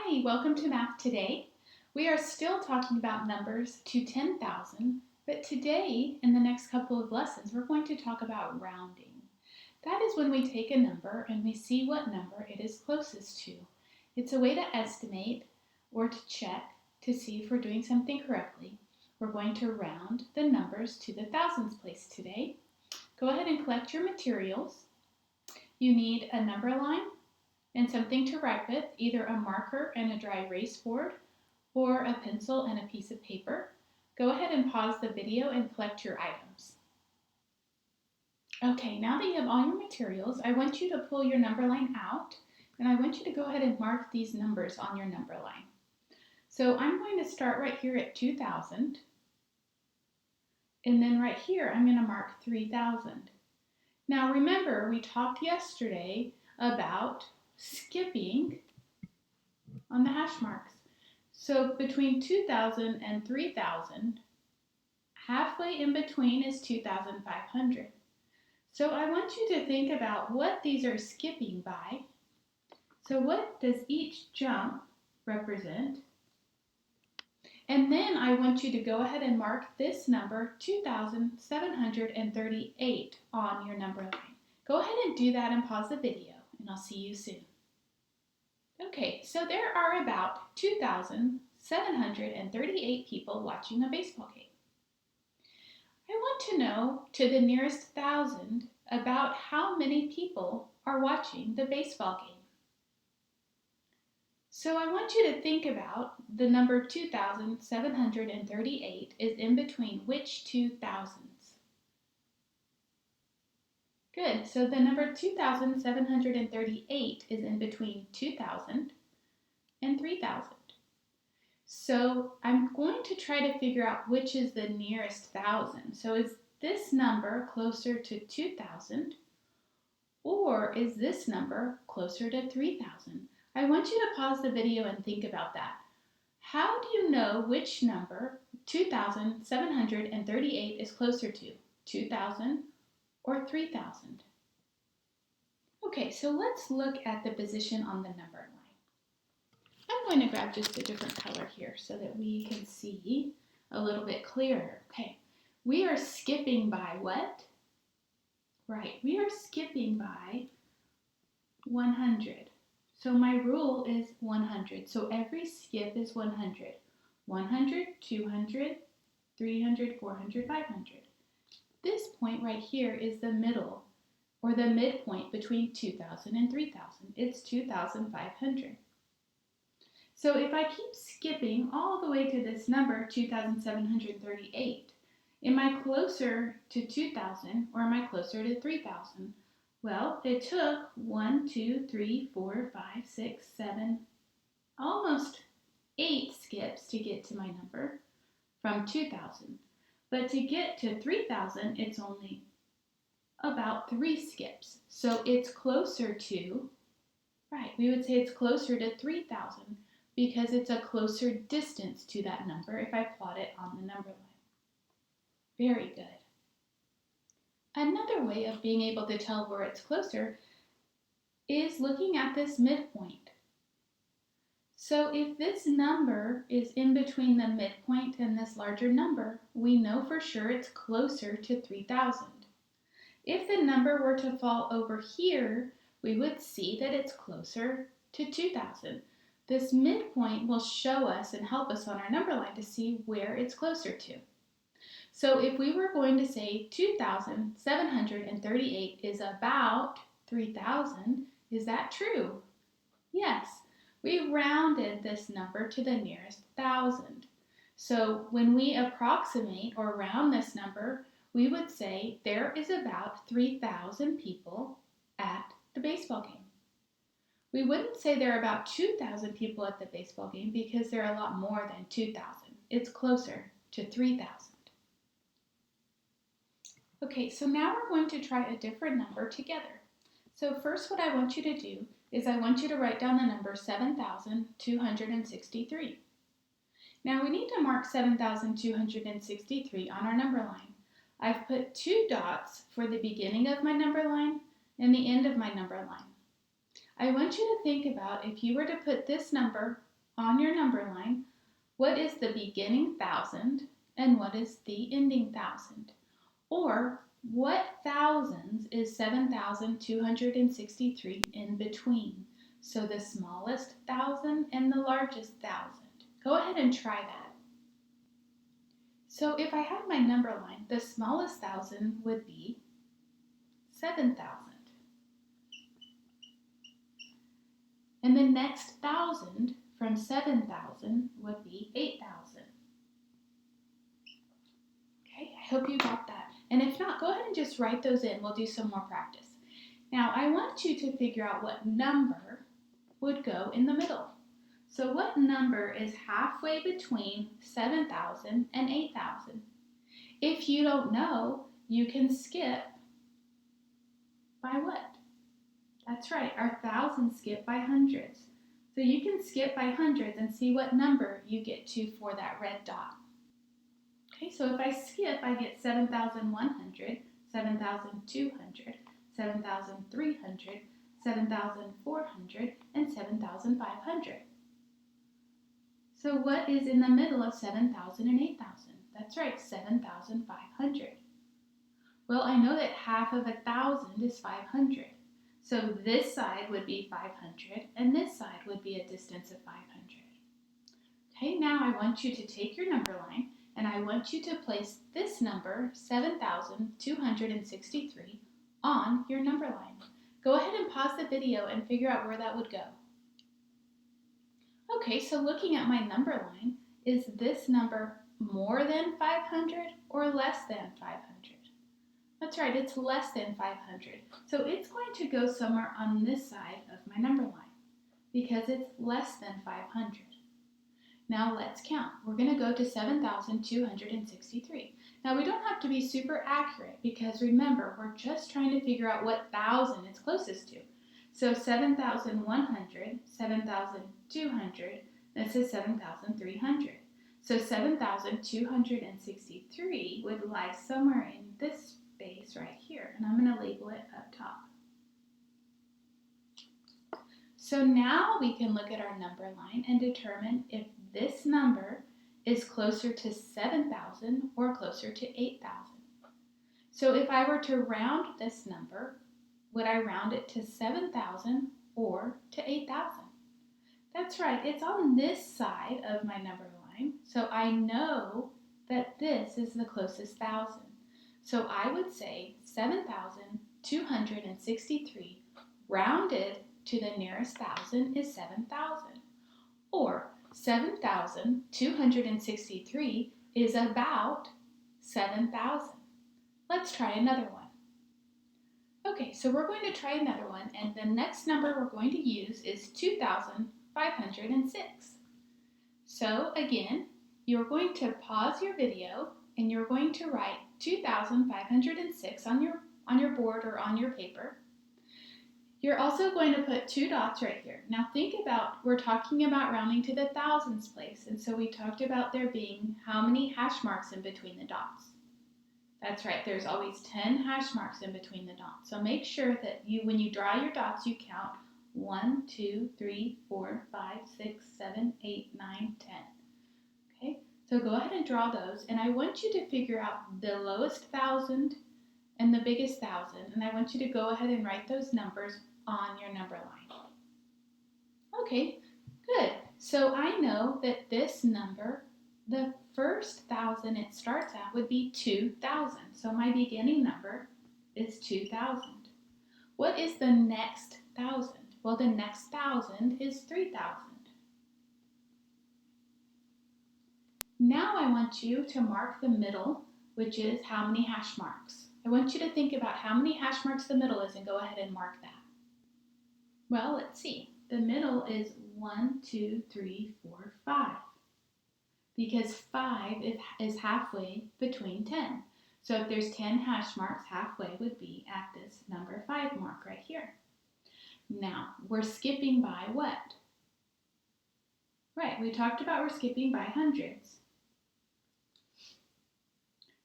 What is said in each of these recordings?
Hi, welcome to Math Today. We are still talking about numbers to 10,000, but today, in the next couple of lessons, we're going to talk about rounding. That is when we take a number and we see what number it is closest to. It's a way to estimate or to check to see if we're doing something correctly. We're going to round the numbers to the thousands place today. Go ahead and collect your materials. You need a number line and something to write with, either a marker and a dry erase board or a pencil and a piece of paper. Go ahead and pause the video and collect your items. Okay, now that you have all your materials, I want you to pull your number line out and I want you to go ahead and mark these numbers on your number line. So I'm going to start right here at 2,000 and then right here I'm going to mark 3,000. Now remember, we talked yesterday about skipping on the hash marks. So between 2,000 and 3,000, halfway in between is 2,500. So I want you to think about what these are skipping by. So what does each jump represent? And then I want you to go ahead and mark this number 2,738 on your number line. Go ahead and do that and pause the video, and I'll see you soon. Okay, so there are about 2,738 people watching a baseball game. I want to know to the nearest thousand about how many people are watching the baseball game. So I want you to think about the number 2,738 is in between which two thousands? Good, so the number 2,738 is in between 2,000 and 3,000. So I'm going to try to figure out which is the nearest thousand. So is this number closer to 2,000 or is this number closer to 3,000? I want you to pause the video and think about that. How do you know which number 2,738 is closer to? 2,000 or 3,000? Okay, so let's look at the position on the number line. I'm going to grab just a different color here so that we can see a little bit clearer. Okay, we are skipping by what? Right, we are skipping by 100. So my rule is 100. So every skip is 100. 100, 200, 300, 400, 500. This point right here is the middle or the midpoint between 2,000 and 3,000. It's 2,500. So if I keep skipping all the way to this number, 2,738, am I closer to 2,000 or am I closer to 3,000? Well, it took 1, 2, 3, 4, 5, 6, 7, almost 8 skips to get to my number from 2,000. But to get to 3,000, it's only about 3 skips. So it's closer to, right, we would say it's closer to 3,000 because it's a closer distance to that number if I plot it on the number line. Very good. Another way of being able to tell where it's closer is looking at this midpoint. So if this number is in between the midpoint and this larger number, we know for sure it's closer to 3,000. If the number were to fall over here, we would see that it's closer to 2,000. This midpoint will show us and help us on our number line to see where it's closer to. So if we were going to say 2,738 is about 3,000, is that true? Yes, we rounded this number to the nearest thousand. So when we approximate or round this number, we would say there is about 3,000 people at the baseball game. We wouldn't say there are about 2,000 people at the baseball game because there are a lot more than 2,000. It's closer to 3,000. Okay, so now we're going to try a different number together. So first what I want you to do is I want you to write down the number 7,263. Now we need to mark 7,263 on our number line. I've put 2 dots for the beginning of my number line and the end of my number line. I want you to think about if you were to put this number on your number line, what is the beginning thousand and what is the ending thousand? Or what thousands is 7,263 in between? So the smallest thousand and the largest thousand. Go ahead and try that. So if I had my number line, the smallest thousand would be 7,000. And the next thousand from 7,000 would be 8,000. Okay, I hope you got that. And if not, go ahead and just write those in. We'll do some more practice. Now, I want you to figure out what number would go in the middle. So what number is halfway between 7,000 and 8,000? If you don't know, you can skip by what? That's right, our thousands skip by hundreds. So you can skip by hundreds and see what number you get to for that red dot. Okay, so if I skip, I get 7,100, 7,200, 7,300, 7,400, and 7,500. So what is in the middle of 7,000 and 8,000? That's right, 7,500. Well, I know that half of 1,000 is 500. So this side would be 500, and this side would be a distance of 500. Okay, now I want you to take your number line, and I want you to place this number, 7,263, on your number line. Go ahead and pause the video and figure out where that would go. Okay, so looking at my number line, is this number more than 500 or less than 500? That's right, it's less than 500. So it's going to go somewhere on this side of my number line because it's less than 500. Now let's count. We're going to go to 7,263. Now we don't have to be super accurate because remember, we're just trying to figure out what thousand it's closest to. So 7,100, 7,200, this is 7,300. So 7,263 would lie somewhere in this space right here, and I'm going to label it up top. So now we can look at our number line and determine if this number is closer to 7,000 or closer to 8,000. So if I were to round this number, would I round it to 7,000 or to 8,000? That's right, it's on this side of my number line, so I know that this is the closest thousand. So I would say 7,263 rounded to the nearest thousand is 7,000. Or 7,263 is about 7,000. Let's try another one. Okay, so we're going to try another one, and the next number we're going to use is 2,506. So again, you're going to pause your video and you're going to write 2,506 on your board or on your paper. You're also going to put 2 dots right here. Now think about, we're talking about rounding to the thousands place, and so we talked about there being how many hash marks in between the dots. That's right, there's always 10 hash marks in between the dots. So make sure that when you draw your dots, you count 1, 2, 3, 4, 5, 6, 7, 8, 9, 10. Okay, so go ahead and draw those, and I want you to figure out the lowest thousand and the biggest thousand, and I want you to go ahead and write those numbers on your number line. Okay, good. So I know that this number, the first thousand it starts at would be 2,000. So my beginning number is 2,000. What is the next thousand? Well, the next thousand is 3,000. Now I want you to mark the middle, which is how many hash marks. I want you to think about how many hash marks the middle is and go ahead and mark that. Well, let's see. The middle is 1, 2, 3, 4, 5. Because 5 is halfway between 10. So if there's 10 hash marks, halfway would be at this number 5 mark right here. Now, we're skipping by what? Right, we talked about we're skipping by hundreds.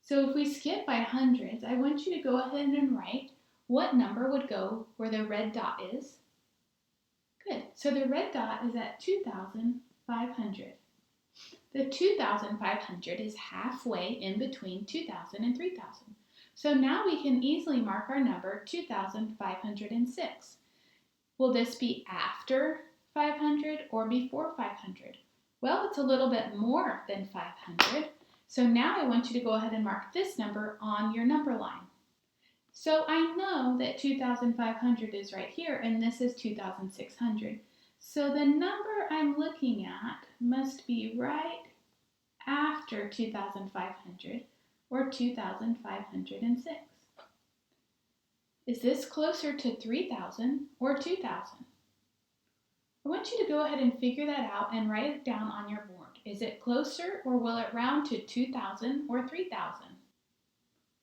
So if we skip by hundreds, I want you to go ahead and write what number would go where the red dot is. Good. So the red dot is at 2,506. 2,500. The 2,500 is halfway in between 2,000 and 3,000. So now we can easily mark our number 2,506. Will this be after 500 or before 500? Well, it's a little bit more than 500. So now I want you to go ahead and mark this number on your number line. So I know that 2,500 is right here, and this is 2,600. So the number I'm looking at must be right after 2,500, or 2,506. Is this closer to 3,000 or 2,000? I want you to go ahead and figure that out and write it down on your board. Is it closer, or will it round to 2,000 or 3,000?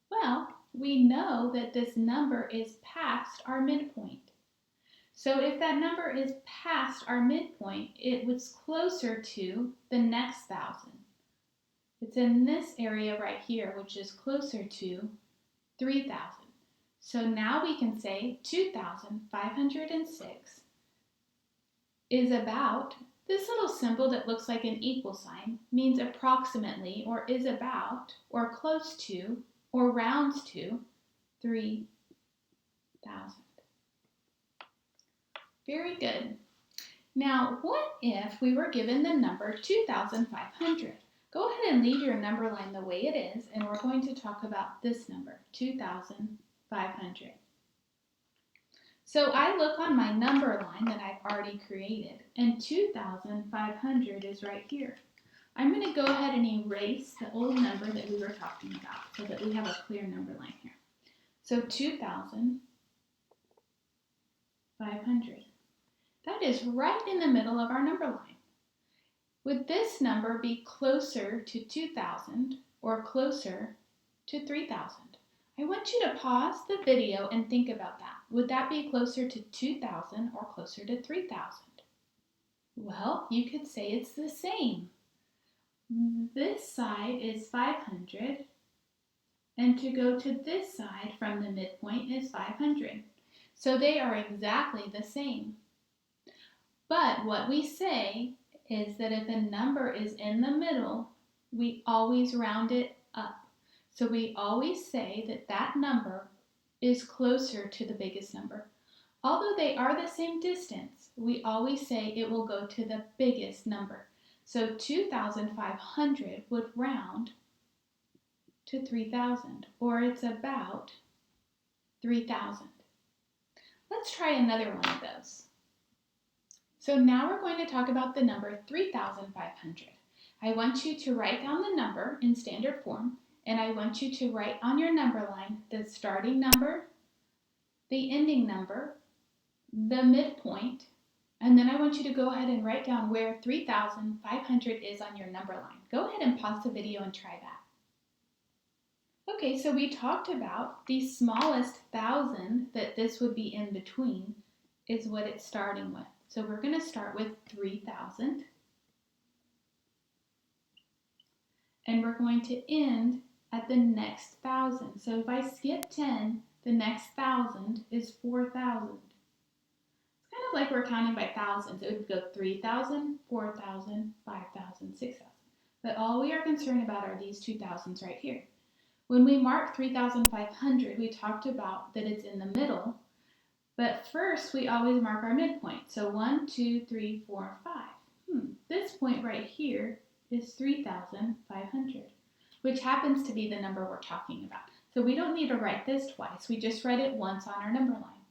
Well, we know that this number is past our midpoint. So if that number is past our midpoint, it was closer to the next 1,000. It's in this area right here, which is closer to 3,000. So now we can say 2,506 is about, this little symbol that looks like an equal sign means approximately, or is about, or close to, or rounds to 3,000. Very good. Now, what if we were given the number 2,500? Go ahead and leave your number line the way it is, and we're going to talk about this number, 2,500. So I look on my number line that I've already created, and 2,500 is right here. I'm going to go ahead and erase the old number that we were talking about so that we have a clear number line here. So 2,500. That is right in the middle of our number line. Would this number be closer to 2,000 or closer to 3,000? I want you to pause the video and think about that. Would that be closer to 2,000 or closer to 3,000? Well, you could say it's the same. This side is 500, and to go to this side from the midpoint is 500. So they are exactly the same. But what we say is that if a number is in the middle, we always round it up. So we always say that that number is closer to the biggest number. Although they are the same distance, we always say it will go to the biggest number. So 2,500 would round to 3,000, or it's about 3,000. Let's try another one of those. So now we're going to talk about the number 3,500. I want you to write down the number in standard form, and I want you to write on your number line the starting number, the ending number, the midpoint, and then I want you to go ahead and write down where 3,500 is on your number line. Go ahead and pause the video and try that. Okay, so we talked about the smallest 1,000 that this would be in between is what it's starting with. So we're going to start with 3,000. And we're going to end at the next 1,000. So if I skip 10, the next 1,000 is 4,000. It's kind of like we're counting by thousands. It would go 3,000, 4,000, 5,000, 6,000. But all we are concerned about are these 2,000s right here. When we mark 3,500, we talked about that it's in the middle. But first, we always mark our midpoint. So 1, 2, 3, 4, 5. This point right here is 3,500, which happens to be the number we're talking about. So we don't need to write this twice. We just write it once on our number line.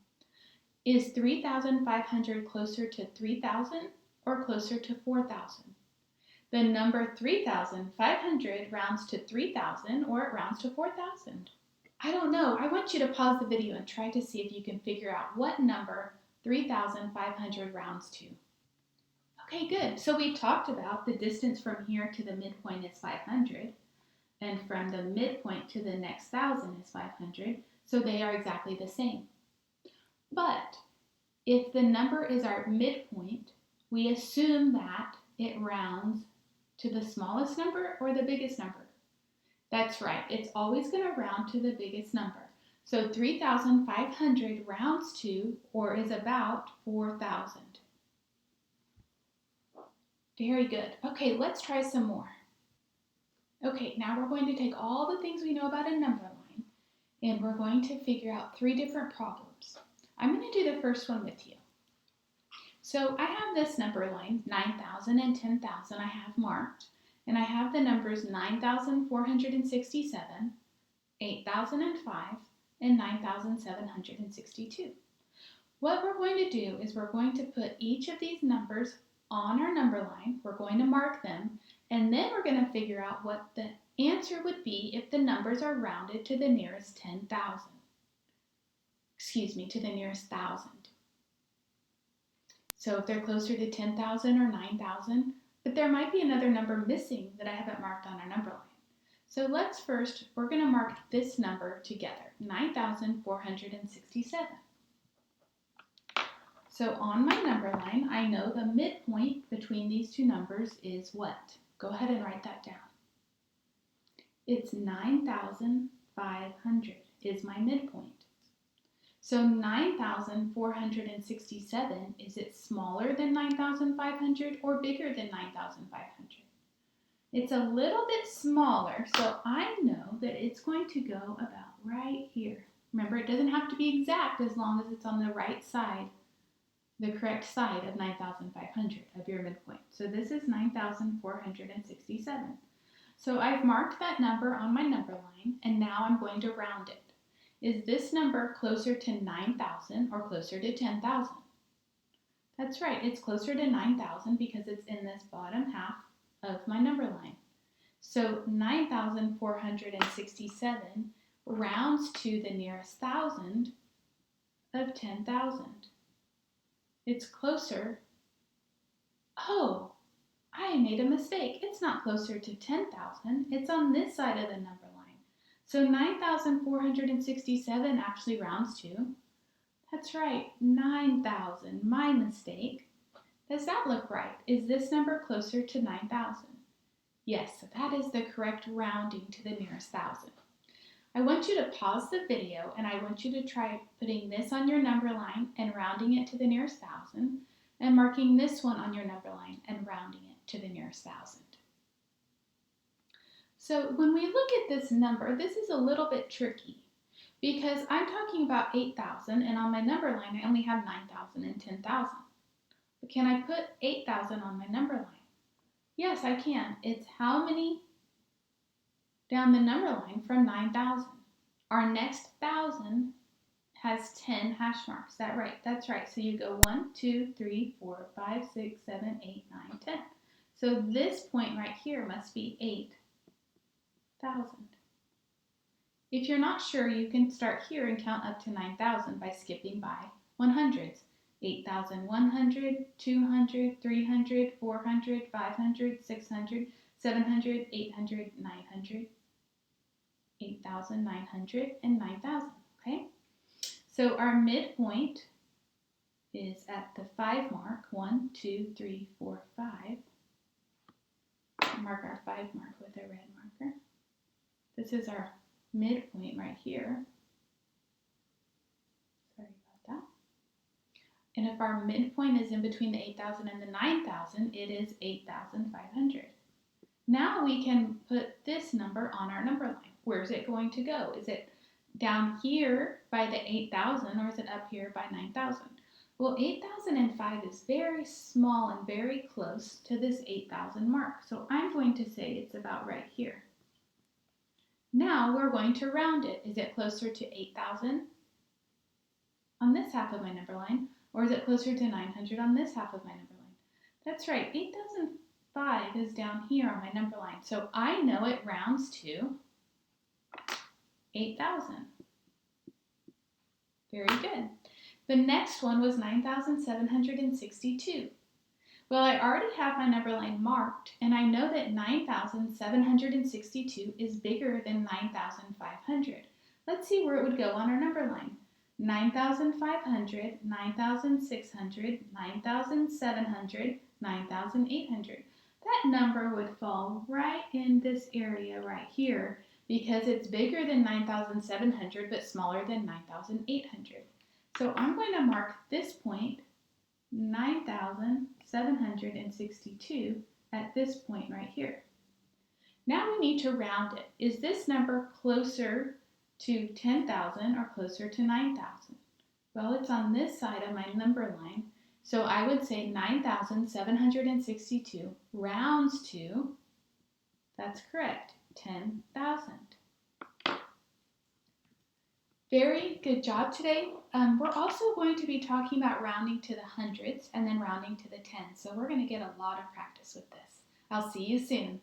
Is 3,500 closer to 3,000 or closer to 4,000? The number 3,500 rounds to 3,000 or it rounds to 4,000. I don't know. I want you to pause the video and try to see if you can figure out what number 3,500 rounds to. Okay, good. So we talked about the distance from here to the midpoint is 500, and from the midpoint to the next 1,000 is 500, so they are exactly the same. But if the number is our midpoint, we assume that it rounds to the smallest number or the biggest number. That's right, it's always going to round to the biggest number. So 3,500 rounds to, or is about, 4,000. Very good. Okay, let's try some more. Okay, now we're going to take all the things we know about a number line and we're going to figure out 3 different problems. I'm going to do the first one with you. So I have this number line, 9,000 and 10,000 I have marked, and I have the numbers 9,467, 8,005, and 9,762. What we're going to do is we're going to put each of these numbers on our number line, we're going to mark them, and then we're going to figure out what the answer would be if the numbers are rounded to the nearest 10,000. Excuse me, to the nearest 1,000. So if they're closer to 10,000 or 9,000, but there might be another number missing that I haven't marked on our number line. So let's first, we're going to mark this number together, 9,467. So on my number line, I know the midpoint between these two numbers is what? Go ahead and write that down. It's 9,500 is my midpoint. So 9,467, is it smaller than 9,500 or bigger than 9,500? It's a little bit smaller, so I know that it's going to go about right here. Remember, it doesn't have to be exact as long as it's on the right side, the correct side of 9,500 of your midpoint. So this is 9,467. So I've marked that number on my number line, and now I'm going to round it. Is this number closer to 9,000 or closer to 10,000? That's right, it's closer to 9,000 because it's in this bottom half of my number line. So 9,467 rounds to the nearest 1,000 of 10,000. It's closer. Oh, I made a mistake. It's not closer to 10,000. It's on this side of the number line. So 9,467 actually rounds to, that's right, 9,000. My mistake. Does that look right? Is this number closer to 9,000? Yes, that is the correct rounding to the nearest 1,000. I want you to pause the video and I want you to try putting this on your number line and rounding it to the nearest 1,000 and marking this one on your number line and rounding it to the nearest 1,000. So when we look at this number, this is a little bit tricky because I'm talking about 8,000 and on my number line I only have 9,000 and 10,000. But can I put 8,000 on my number line? Yes, I can. It's how many down the number line from 9,000? Our next 1,000 has 10 hash marks. Is that right? That's right. So you go 1, 2, 3, 4, 5, 6, 7, 8, 9, 10. So this point right here must be 8,000. If you're not sure, you can start here and count up to 9,000 by skipping by 100s. 8,100, 200, 300, 400, 500, 600, 700, 800, 900, 8,900, and 9,000, okay? So our midpoint is at the 5 mark, 1, 2, 3, 4, 5. Mark our 5 mark with a red marker. This is our midpoint right here. Sorry about that. And if our midpoint is in between the 8,000 and the 9,000, it is 8,500. Now we can put this number on our number line. Where's it going to go? Is it down here by the 8,000 or is it up here by 9,000? Well, 8,005 is very small and very close to this 8,000 mark. So I'm going to say it's about right here. Now we're going to round it. Is it closer to 8,000 on this half of my number line? Or is it closer to 900 on this half of my number line? That's right, 8,005 is down here on my number line. So I know it rounds to 8,000. Very good. The next one was 9,762. Well, I already have my number line marked, and I know that 9,762 is bigger than 9,500. Let's see where it would go on our number line. 9,500, 9,600, 9,700, 9,800. That number would fall right in this area right here because it's bigger than 9,700 but smaller than 9,800. So I'm going to mark this point 9,700. 762 at this point right here. Now we need to round it. Is this number closer to 10,000 or closer to 9,000? Well, it's on this side of my number line, so I would say 9,762 rounds to, that's correct, 10,000. Very good job today. We're also going to be talking about rounding to the hundreds and then rounding to the tens, so we're going to get a lot of practice with this. I'll see you soon.